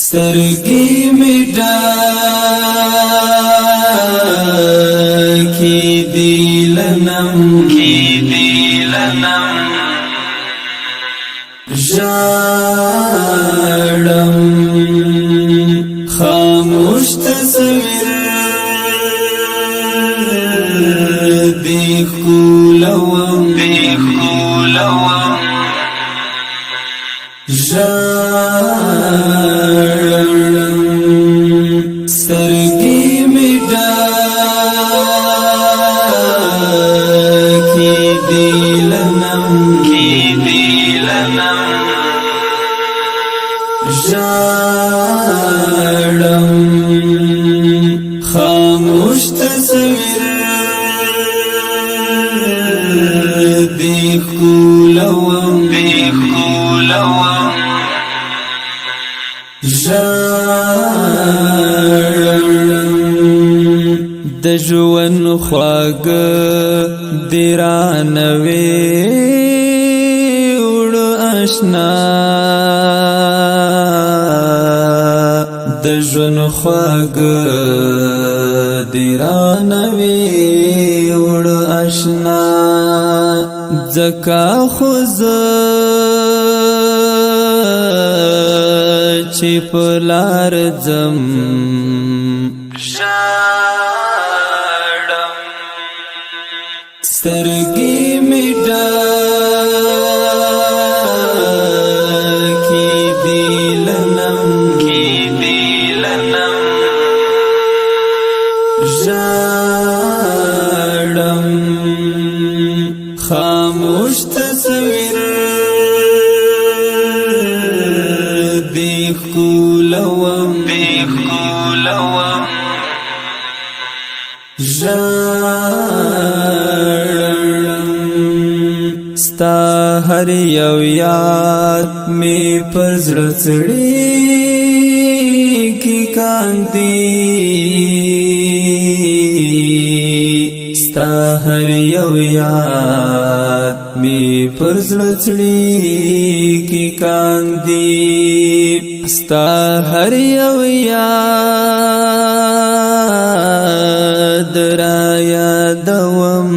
سترګې مې ډاکې دي لنم ژاړم خاموش تصویر دې ښکلوم ژاړم سترګې مې ډاکې دي لنم ژاړم خاموش تصویر دې ښکلوم ژاړم د ژوند خواږه دې رانه وړ اشنا د ژوند خواږه دې رانه وړ اشنا ځکه خو زه چې په لار ځم ژاړم سترګې مې ډاکې دي لنم ژاړم خاموش تصویر دې ښکلوم ژاړم ستا هر یو یاد مې پر زړه څړیږي کاندي ستا هر یو یاد مې پر زړه څړیږي کاندي ستا هر یو یاد را یادوم